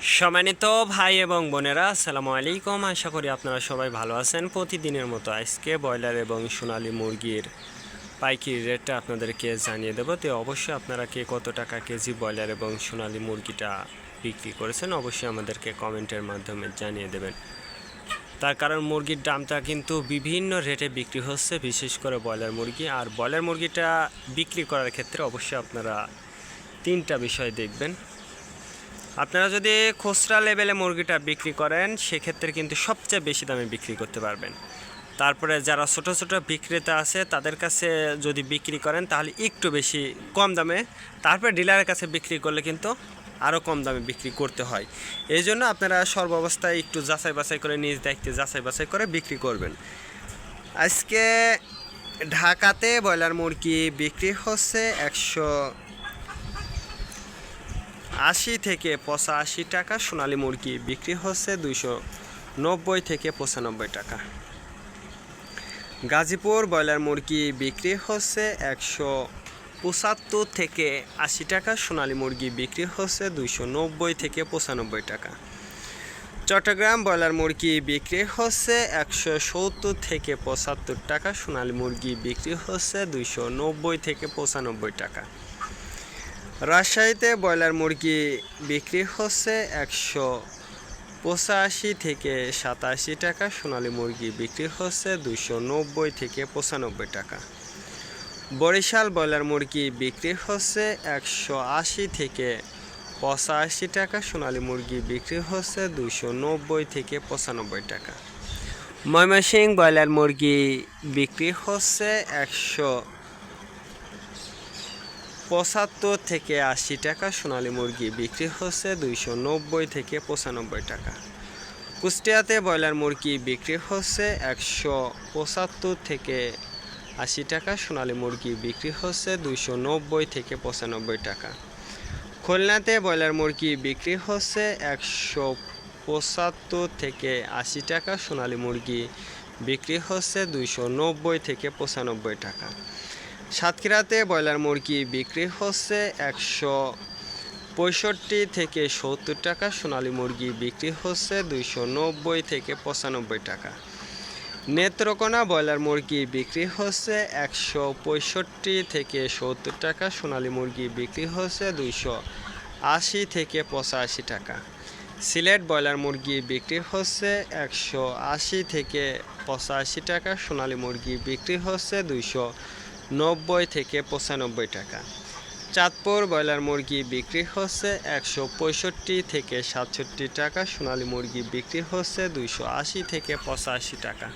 সম্মানিত ভাই এবং বোনেরা, আসসালামু আলাইকুম। আশা করি আপনারা সবাই ভালো আছেন। প্রতিদিনের মতো আজকে ব্রয়লার এবং সোনালী মুরগির পাইকারি রেটটা আপনাদেরকে জানিয়ে দেবো। তো অবশ্যই আপনারা কে কত টাকা কেজি ব্রয়লার এবং সোনালী মুরগিটা বিক্রি করেছেন অবশ্যই আমাদেরকে কমেন্টের মাধ্যমে জানিয়ে দেবেন। তার কারণ মুরগির দামটা কিন্তু বিভিন্ন রেটে বিক্রি হচ্ছে, বিশেষ করে ব্রয়লার মুরগি। আর ব্রয়লার মুরগিটা বিক্রি করার ক্ষেত্রে অবশ্যই আপনারা তিনটা বিষয় দেখবেন। আপনারা যদি খুচরা লেভেলে মুরগিটা বিক্রি করেন সেক্ষেত্রে কিন্তু সবচেয়ে বেশি দামে বিক্রি করতে পারবেন। তারপরে যারা ছোট ছোট বিক্রেতা আছে তাদের কাছে যদি বিক্রি করেন তাহলে একটু বেশি কম দামে, তারপরে ডিলারের কাছে বিক্রি করলে কিন্তু আরও কম দামে বিক্রি করতে হয়। এই জন্য আপনারা সর্বাবস্থায় একটু যাচাই বাছাই করে নিজ দায়িত্বে যাচাই বাছাই করে বিক্রি করবেন। আজকে ঢাকাতে ব্রয়লার মুরগি বিক্রি হচ্ছে 180 থেকে 85 টাকা। সোনালী মুরগি বিক্রি হচ্ছে 290 থেকে 95 টাকা। গাজীপুর ব্রয়লার মুরগি বিক্রি হচ্ছে 175 থেকে 80 টাকা। সোনালী মুরগি বিক্রি হচ্ছে 290 থেকে 95 টাকা। চট্টগ্রাম ব্রয়লার মুরগি বিক্রি হচ্ছে 170 থেকে 75 টাকা। সোনালী মুরগি বিক্রি হচ্ছে 290 থেকে 95 টাকা। রাজশাহীতে ব্রয়লার মুরগি বিক্রি হচ্ছে 185 থেকে 87 টাকা। সোনালী মুরগি বিক্রি হচ্ছে 290 থেকে 95 টাকা। বরিশাল ব্রয়লার মুরগি বিক্রি হচ্ছে 180 থেকে 85 টাকা। সোনালী মুরগি বিক্রি হচ্ছে 290 থেকে 95 টাকা। ময়মনসিংহ ব্রয়লার মুরগি বিক্রি হচ্ছে 175 থেকে 80 টাকা। সোনালী মুরগি বিক্রি হচ্ছে 290 থেকে 95 টাকা। কুষ্টিয়াতে ব্রয়লার মুরগি বিক্রি হচ্ছে 175 থেকে 80 টাকা। সোনালী মুরগি বিক্রি হচ্ছে 290 থেকে 95 টাকা। খুলনাতে ব্রয়লার মুরগি বিক্রি হচ্ছে 175 থেকে 80 টাকা। সোনালী মুরগি বিক্রি হচ্ছে 290 থেকে 95 টাকা। সাতক্ষীরাতে ব্রয়লার মুরগি বিক্রি হচ্ছে 165 থেকে 70 টাকা। সোনালী মুরগি বিক্রি হচ্ছে 290 থেকে 95 টাকা। নেত্রকোনা ব্রয়লার মুরগি বিক্রি হচ্ছে 165 থেকে 70 টাকা। সোনালী মুরগি বিক্রি হচ্ছে 280 থেকে 85 টাকা। সিলেট ব্রয়লার মুরগি বিক্রি হচ্ছে 180 থেকে 85 টাকা। সোনালী মুরগি বিক্রি হচ্ছে 290 থেকে 95 টাকা। চাঁদপুর ব্রয়লার মুরগি বিক্রি হচ্ছে 165 থেকে 67 টাকা। সোনালী মুরগি বিক্রি হচ্ছে 280 থেকে 85 টাকা।